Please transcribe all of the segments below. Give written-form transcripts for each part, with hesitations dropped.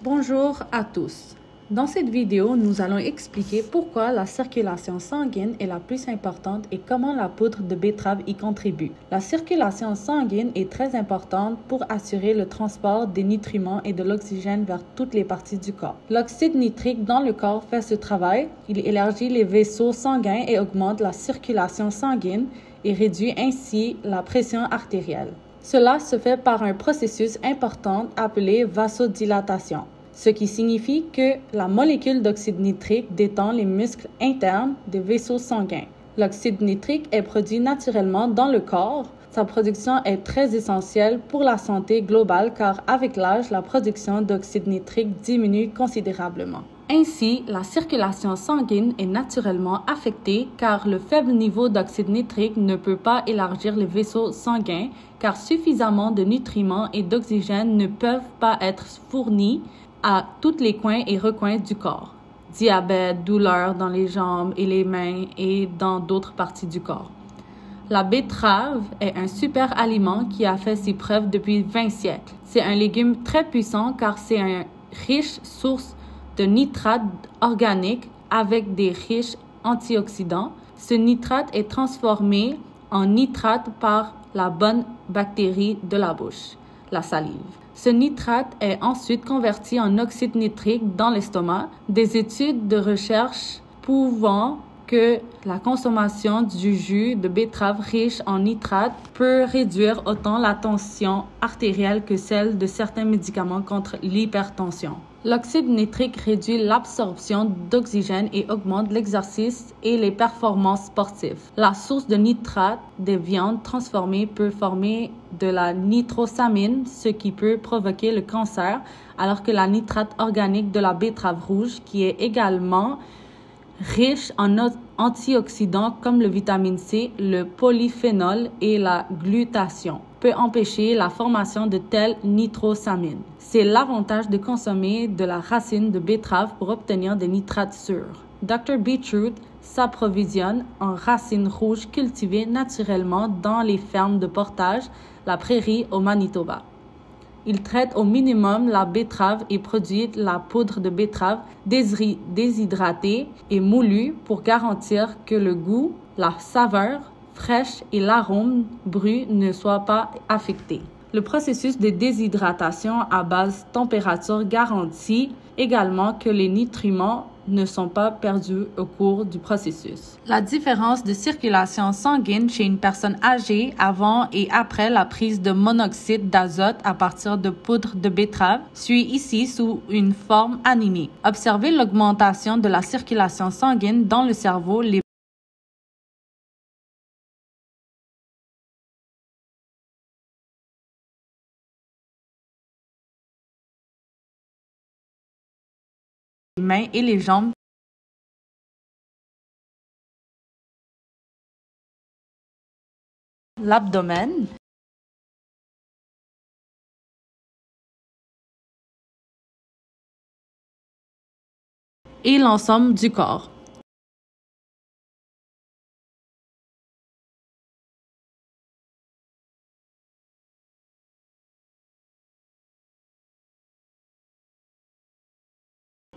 Bonjour à tous. Dans cette vidéo, nous allons expliquer pourquoi la circulation sanguine est la plus importante et comment la poudre de betterave y contribue. La circulation sanguine est très importante pour assurer le transport des nutriments et de l'oxygène vers toutes les parties du corps. L'oxyde nitrique dans le corps fait ce travail. Il élargit les vaisseaux sanguins et augmente la circulation sanguine et réduit ainsi la pression artérielle. Cela se fait par un processus important appelé vasodilatation, ce qui signifie que la molécule d'oxyde nitrique détend les muscles internes des vaisseaux sanguins. L'oxyde nitrique est produit naturellement dans le corps. Sa production est très essentielle pour la santé globale car avec l'âge, la production d'oxyde nitrique diminue considérablement. Ainsi, la circulation sanguine est naturellement affectée car le faible niveau d'oxyde nitrique ne peut pas élargir les vaisseaux sanguins car suffisamment de nutriments et d'oxygène ne peuvent pas être fournis à tous les coins et recoins du corps. Diabète, douleurs dans les jambes et les mains et dans d'autres parties du corps. La betterave est un super aliment qui a fait ses preuves depuis 20 siècles. C'est un légume très puissant car c'est une riche source de nitrate organique avec des riches antioxydants. Ce nitrate est transformé en nitrate par la bonne bactérie de la bouche, la salive. Ce nitrate est ensuite converti en oxyde nitrique dans l'estomac. Des études de recherche prouvant que la consommation du jus de betterave riche en nitrate peut réduire autant la tension artérielle que celle de certains médicaments contre l'hypertension. L'oxyde nitrique réduit l'absorption d'oxygène et augmente l'exercice et les performances sportives. La source de nitrate des viandes transformées peut former de la nitrosamine, ce qui peut provoquer le cancer, alors que la nitrate organique de la betterave rouge, qui est également riche en antioxydants comme le vitamine C, le polyphénol et la glutathion, peut empêcher la formation de telle nitrosamine. C'est l'avantage de consommer de la racine de betterave pour obtenir des nitrates sûrs. Dr. Beetroot s'approvisionne en racines rouges cultivées naturellement dans les fermes de portage, la prairie au Manitoba. Il traite au minimum la betterave et produit la poudre de betterave déshydratée et moulue pour garantir que le goût, la saveur fraîche et l'arôme brut ne soient pas affectés. Le processus de déshydratation à basse température garantit également que les nutriments ne sont pas perdus au cours du processus. La différence de circulation sanguine chez une personne âgée avant et après la prise de monoxyde d'azote à partir de poudre de betterave suit ici sous une forme animée. Observez l'augmentation de la circulation sanguine dans le cerveau, les mains et les jambes, l'abdomen, et l'ensemble du corps.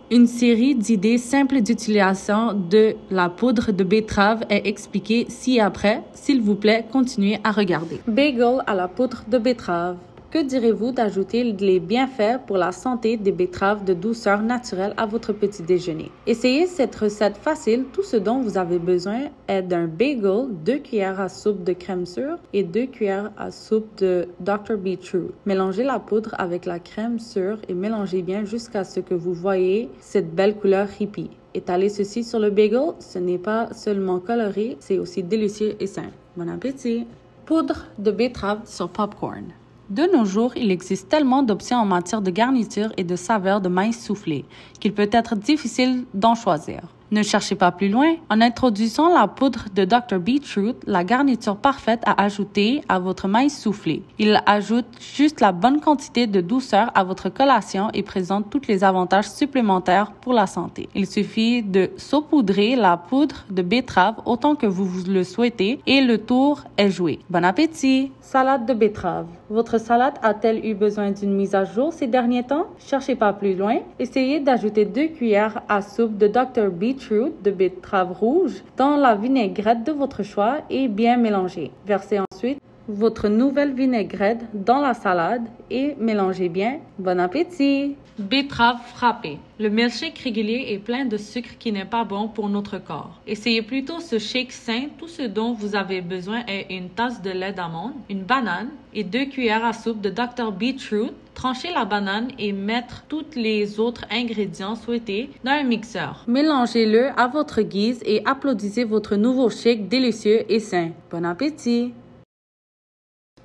Une série d'idées simples d'utilisation de la poudre de betterave est expliquée ci-après. S'il vous plaît, continuez à regarder. Bagel à la poudre de betterave. Que direz-vous d'ajouter les bienfaits pour la santé des betteraves de douceur naturelle à votre petit déjeuner? Essayez cette recette facile. Tout ce dont vous avez besoin est d'un bagel, 2 cuillères à soupe de crème sure et 2 cuillères à soupe de Dr. Beetroot. Mélangez la poudre avec la crème sure et mélangez bien jusqu'à ce que vous voyez cette belle couleur hippie. Étalez ceci sur le bagel. Ce n'est pas seulement coloré, c'est aussi délicieux et sain. Bon appétit! Poudre de betterave sur popcorn. De nos jours, il existe tellement d'options en matière de garniture et de saveur de maïs soufflé qu'il peut être difficile d'en choisir. Ne cherchez pas plus loin. En introduisant la poudre de Dr. Beetroot, la garniture parfaite à ajouter à votre maïs soufflé. Il ajoute juste la bonne quantité de douceur à votre collation et présente tous les avantages supplémentaires pour la santé. Il suffit de saupoudrer la poudre de betterave autant que vous le souhaitez et le tour est joué. Bon appétit! Salade de betterave. Votre salade a-t-elle eu besoin d'une mise à jour ces derniers temps? Cherchez pas plus loin. Essayez d'ajouter 2 cuillères à soupe de Dr. Beetroot de betterave rouge dans la vinaigrette de votre choix et bien mélanger. Versez ensuite votre nouvelle vinaigrette dans la salade et mélangez bien. Bon appétit! Betterave frappée. Le milkshake régulier est plein de sucre qui n'est pas bon pour notre corps. Essayez plutôt ce shake sain. Tout ce dont vous avez besoin est une tasse de lait d'amande, une banane et 2 cuillères à soupe de Dr. Beetroot. Tranchez la banane et mettre tous les autres ingrédients souhaités dans un mixeur. Mélangez-le à votre guise et applaudissez votre nouveau shake délicieux et sain. Bon appétit!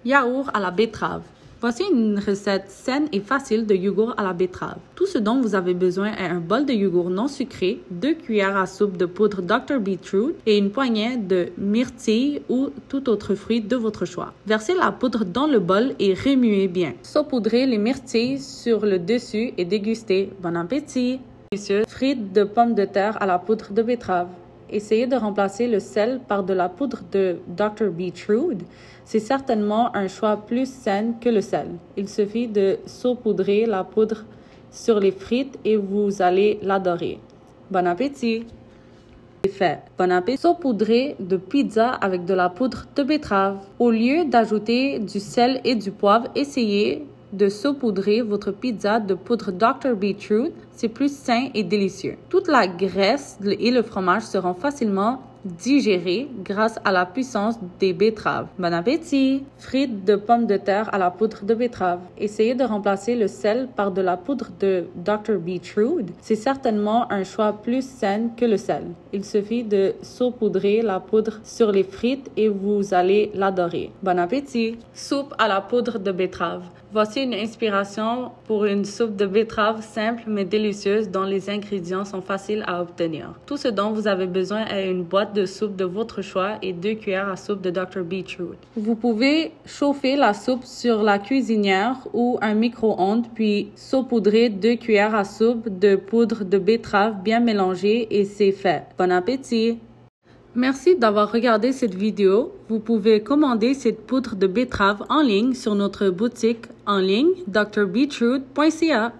Yaourt à la betterave. Voici une recette saine et facile de yogourt à la betterave. Tout ce dont vous avez besoin est un bol de yogourt non sucré, 2 cuillères à soupe de poudre Dr. Beetroot et une poignée de myrtille ou tout autre fruit de votre choix. Versez la poudre dans le bol et remuez bien. Saupoudrez les myrtilles sur le dessus et dégustez. Bon appétit! Frites de pommes de terre à la poudre de betterave. Essayez de remplacer le sel par de la poudre de Dr. Beetroot. C'est certainement un choix plus sain que le sel. Il suffit de saupoudrer la poudre sur les frites et vous allez l'adorer. Bon appétit! C'est fait. Bon appétit! Saupoudrez de pizza avec de la poudre de betterave. Au lieu d'ajouter du sel et du poivre, essayez de saupoudrer votre pizza de poudre Dr. Beetroot. C'est plus sain et délicieux. Toute la graisse et le fromage seront facilement digérés grâce à la puissance des betteraves. Bon appétit! Frites de pommes de terre à la poudre de betterave. Essayez de remplacer le sel par de la poudre de Dr. Beetroot. C'est certainement un choix plus sain que le sel. Il suffit de saupoudrer la poudre sur les frites et vous allez l'adorer. Bon appétit! Soupe à la poudre de betterave. Voici une inspiration pour une soupe de betterave simple mais délicieuse dont les ingrédients sont faciles à obtenir. Tout ce dont vous avez besoin est une boîte de soupe de votre choix et 2 cuillères à soupe de Dr. Beetroot. Vous pouvez chauffer la soupe sur la cuisinière ou un micro-ondes puis saupoudrer 2 cuillères à soupe de poudre de betterave bien mélangée et c'est fait. Bon appétit! Merci d'avoir regardé cette vidéo. Vous pouvez commander cette poudre de betterave en ligne sur notre boutique en ligne drbeetroot.ca.